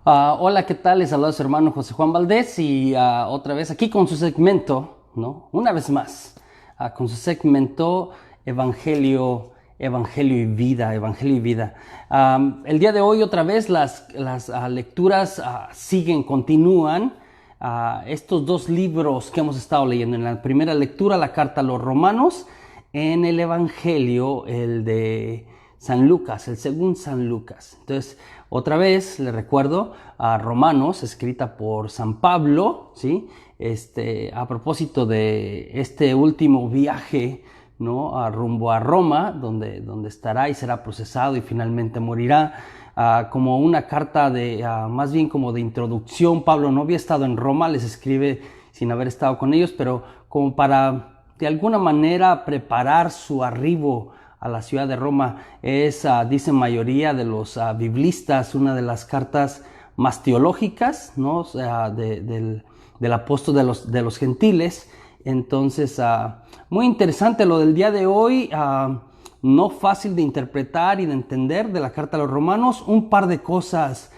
Hola, ¿qué tal? Les saluda su hermano José Juan Valdés y otra vez aquí con su segmento, ¿no? Una vez más, con su segmento Evangelio, Evangelio y Vida, Evangelio y Vida. El día de hoy otra vez las lecturas continúan. Estos dos libros que hemos estado leyendo. En la primera lectura, la carta a los Romanos. En el Evangelio, el de San Lucas, el según San Lucas. Entonces, otra vez le recuerdo a Romanos, escrita por San Pablo, ¿sí? A propósito de este último viaje, ¿no? Rumbo a Roma, donde estará y será procesado y finalmente morirá. Como una carta más bien como de introducción. Pablo no había estado en Roma, les escribe sin haber estado con ellos, pero como para de alguna manera preparar su arribo a la ciudad de Roma. Dicen mayoría de los biblistas, una de las cartas más teológicas, ¿no? Del apóstol de los gentiles. Entonces, muy interesante lo del día de hoy, no fácil de interpretar y de entender de la carta a los Romanos. Un par de cosas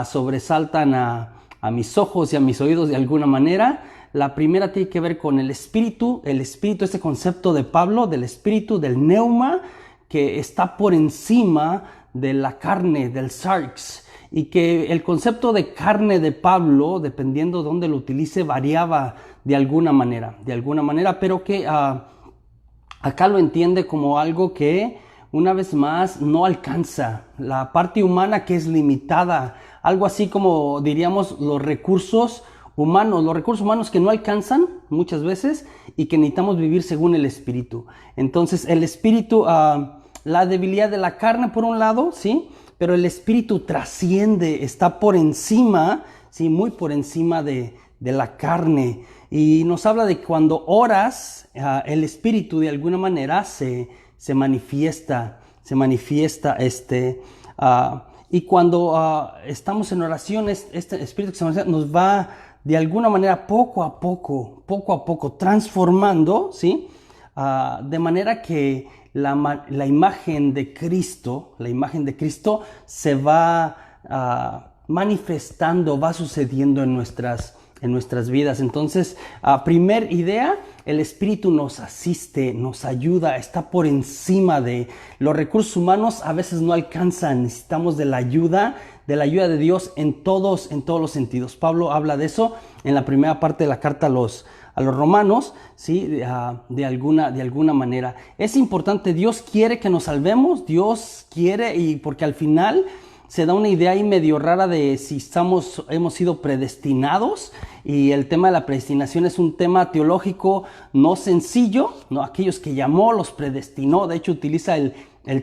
sobresaltan a mis ojos y a mis oídos de alguna manera. La primera tiene que ver con el espíritu, este concepto de Pablo, del espíritu, del neuma, que está por encima de la carne, del sarx, y que el concepto de carne de Pablo, dependiendo de dónde lo utilice, variaba de alguna manera, pero que acá lo entiende como algo que, una vez más, no alcanza la parte humana, que es limitada, algo así como diríamos los recursos humanos que no alcanzan muchas veces y que necesitamos vivir según el espíritu. Entonces el espíritu, la debilidad de la carne por un lado, ¿sí? Pero el espíritu trasciende, está por encima, ¿sí? Muy por encima de la carne. Y nos habla de que cuando oras, el espíritu de alguna manera se manifiesta, y cuando estamos en oraciones, este espíritu que se manifiesta nos va de alguna manera poco a poco transformando, ¿sí? De manera que la imagen de Cristo se va manifestando, va sucediendo en nuestras vidas. Entonces, primer idea, el Espíritu nos asiste, nos ayuda, está por encima de los recursos humanos. A veces no alcanzan, necesitamos de la ayuda de Dios en todos los sentidos. Pablo habla de eso en la primera parte de la carta a los Romanos, ¿sí? De alguna manera. Es importante, Dios quiere que nos salvemos, Dios quiere, y porque al final se da una idea ahí medio rara de si hemos sido predestinados, y el tema de la predestinación es un tema teológico no sencillo, ¿no? Aquellos que llamó los predestinó. De hecho, utiliza el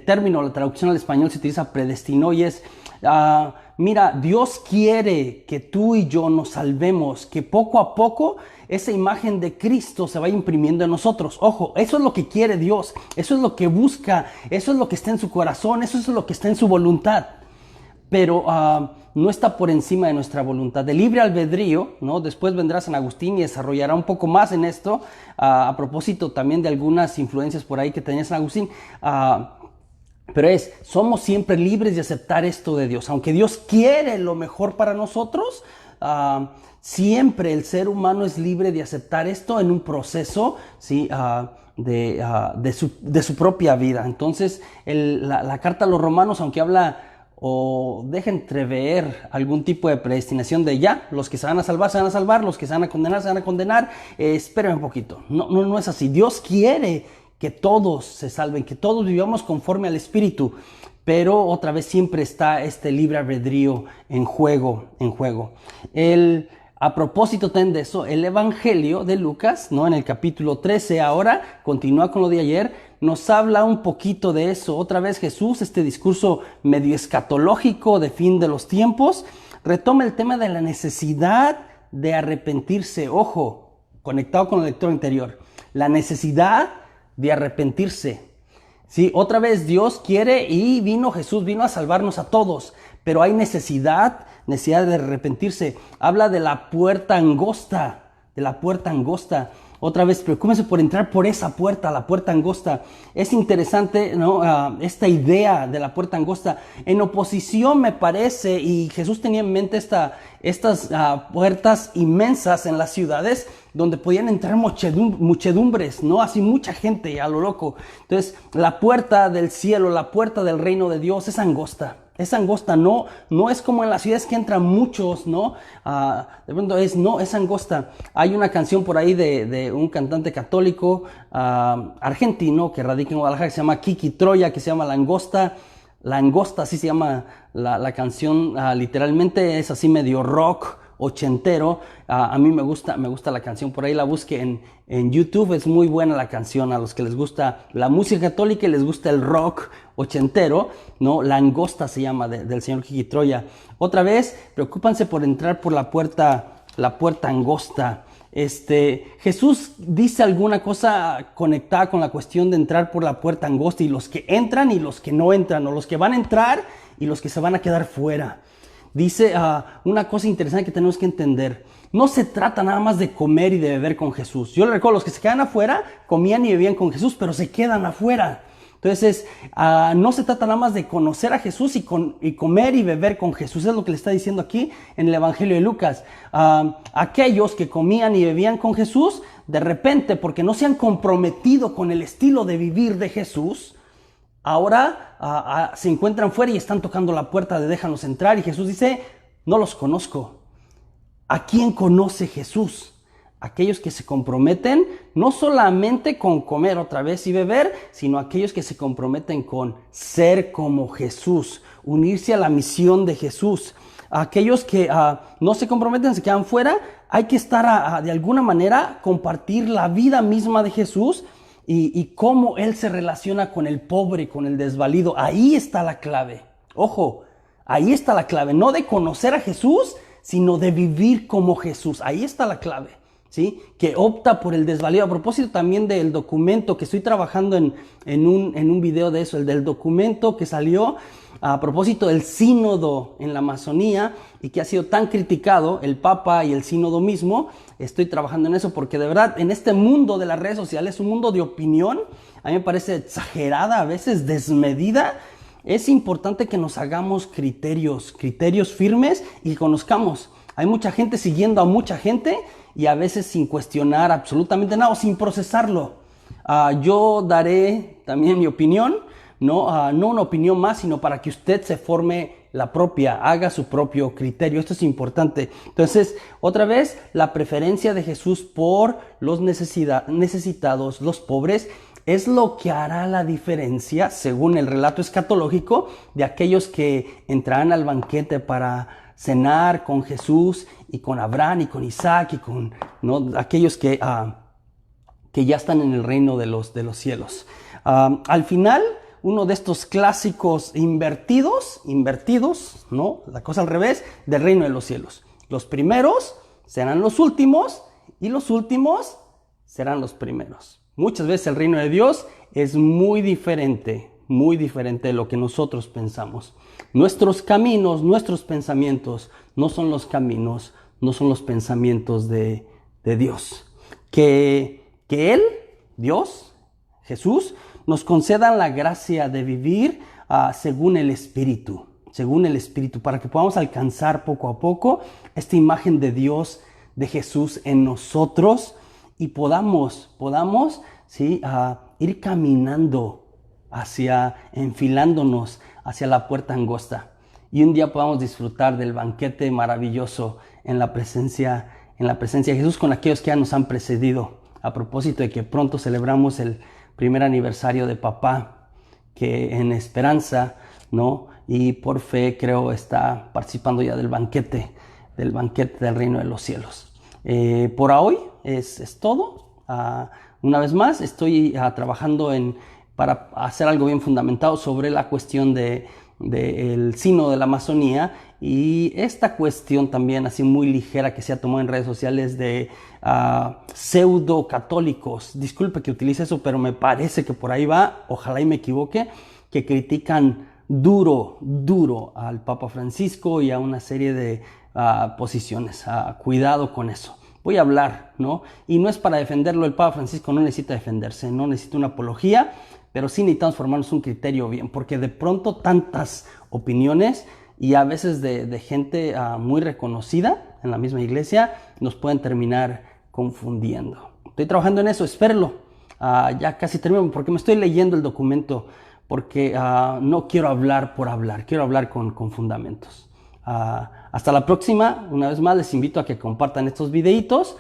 término, la traducción al español se utiliza predestinó, y es mira, Dios quiere que tú y yo nos salvemos, que poco a poco esa imagen de Cristo se vaya imprimiendo en nosotros. Ojo, eso es lo que quiere Dios, eso es lo que busca, eso es lo que está en su corazón, eso es lo que está en su voluntad. Pero no está por encima de nuestra voluntad. De libre albedrío, ¿no? Después vendrá San Agustín y desarrollará un poco más en esto, a propósito también de algunas influencias por ahí que tenía San Agustín. Pero somos siempre libres de aceptar esto de Dios. Aunque Dios quiere lo mejor para nosotros, siempre el ser humano es libre de aceptar esto en un proceso, ¿sí? De su propia vida. Entonces, la carta a los Romanos, aunque habla o deja entrever algún tipo de predestinación de ya, los que se van a salvar, los que se van a condenar, esperen un poquito. No es así. Dios quiere que todos se salven, que todos vivamos conforme al Espíritu, pero otra vez siempre está este libre albedrío en juego. A propósito también de eso, el Evangelio de Lucas, ¿no? En el capítulo 13 ahora, continúa con lo de ayer, nos habla un poquito de eso. Otra vez Jesús, este discurso medio escatológico de fin de los tiempos, retoma el tema de la necesidad de arrepentirse. Ojo, conectado con el lector anterior, la necesidad de arrepentirse. Sí, otra vez Dios quiere y Jesús vino a salvarnos a todos, pero hay necesidad de arrepentirse. Habla de la puerta angosta, Otra vez, preocúpense por entrar por esa puerta, la puerta angosta. Es interesante, ¿no? Esta idea de la puerta angosta. En oposición, me parece, y Jesús tenía en mente estas puertas inmensas en las ciudades donde podían entrar muchedumbres, ¿no? Así mucha gente a lo loco. Entonces, la puerta del cielo, la puerta del reino de Dios es angosta. Es angosta, no es como en las ciudades que entran muchos, ¿no? De pronto es angosta. Hay una canción por ahí de un cantante católico argentino que radica en Guadalajara, que se llama Kiki Troya, que se llama La Angosta. La Angosta, así se llama la canción, literalmente es así medio rock ochentero. A mí me gusta la canción, por ahí la busque en YouTube, es muy buena la canción. A los que les gusta la música católica y les gusta el rock ochentero, ¿no? La Angosta se llama, del señor Kiki Troya. Otra vez, preocúpense por entrar por la puerta angosta. Jesús dice alguna cosa conectada con la cuestión de entrar por la puerta angosta, y los que entran y los que no entran, o los que van a entrar y los que se van a quedar fuera. Dice una cosa interesante que tenemos que entender. No se trata nada más de comer y de beber con Jesús. Yo le recuerdo, los que se quedan afuera comían y bebían con Jesús, pero se quedan afuera. Entonces, no se trata nada más de conocer a Jesús y comer y beber con Jesús. Es lo que le está diciendo aquí en el Evangelio de Lucas. Aquellos que comían y bebían con Jesús, de repente, porque no se han comprometido con el estilo de vivir de Jesús, ahora se encuentran fuera y están tocando la puerta de déjanos entrar. Y Jesús dice, no los conozco. ¿A quién conoce Jesús? Aquellos que se comprometen no solamente con comer otra vez y beber, sino aquellos que se comprometen con ser como Jesús, unirse a la misión de Jesús. Aquellos que no se comprometen, se quedan fuera. Hay que estar de alguna manera, compartir la vida misma de Jesús y cómo Él se relaciona con el pobre, con el desvalido. Ahí está la clave. Ojo, ahí está la clave. No de conocer a Jesús, sino de vivir como Jesús. Ahí está la clave, ¿sí? Que opta por el desvalido. A propósito también del documento, que estoy trabajando en un video de eso, el del documento que salió a propósito del sínodo en la Amazonía y que ha sido tan criticado, el Papa y el sínodo mismo. Estoy trabajando en eso porque de verdad en este mundo de las redes sociales, un mundo de opinión, a mí me parece exagerada, a veces desmedida. Es importante que nos hagamos criterios firmes y conozcamos. Hay mucha gente siguiendo a mucha gente y a veces sin cuestionar absolutamente nada o sin procesarlo. Yo daré también mi opinión, no una opinión más, sino para que usted se forme la propia, haga su propio criterio. Esto es importante. Entonces, otra vez, la preferencia de Jesús por los necesitados, los pobres, es lo que hará la diferencia, según el relato escatológico, de aquellos que entrarán al banquete para cenar con Jesús y con Abraham y con Isaac y con, ¿no?, aquellos que ya están en el reino de los cielos. Al final, uno de estos clásicos invertidos, ¿no?, la cosa al revés, del reino de los cielos. Los primeros serán los últimos y los últimos serán los primeros. Muchas veces el reino de Dios es muy diferente de lo que nosotros pensamos. Nuestros caminos, nuestros pensamientos no son los caminos, no son los pensamientos de Dios. Que Él, Dios, Jesús, nos concedan la gracia de vivir según el Espíritu, para que podamos alcanzar poco a poco esta imagen de Dios, de Jesús en nosotros, y podamos ¿sí?, ir caminando enfilándonos hacia la puerta angosta. Y un día podamos disfrutar del banquete maravilloso en la presencia de Jesús con aquellos que ya nos han precedido. A propósito de que pronto celebramos el primer aniversario de papá, que en esperanza, ¿no?, y por fe creo está participando ya del banquete del reino de los cielos. Por hoy es todo. Una vez más estoy trabajando para hacer algo bien fundamentado sobre la cuestión del sínodo de la Amazonía, y esta cuestión también así muy ligera que se ha tomado en redes sociales de pseudo católicos. Disculpe que utilice eso, pero me parece que por ahí va, ojalá y me equivoque, que critican duro al Papa Francisco y a una serie de posiciones. Cuidado con eso. voy a hablar, ¿no? Y no es para defenderlo, el Papa Francisco no necesita defenderse, no necesita una apología, pero sí necesitamos formarnos un criterio bien, porque de pronto tantas opiniones y a veces de gente muy reconocida en la misma iglesia nos pueden terminar confundiendo. Estoy trabajando en eso, espérenlo. Ya casi termino porque me estoy leyendo el documento, porque no quiero hablar por hablar, quiero hablar con fundamentos. Hasta la próxima. Una vez más les invito a que compartan estos videitos.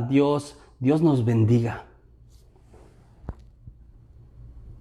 Dios nos bendiga.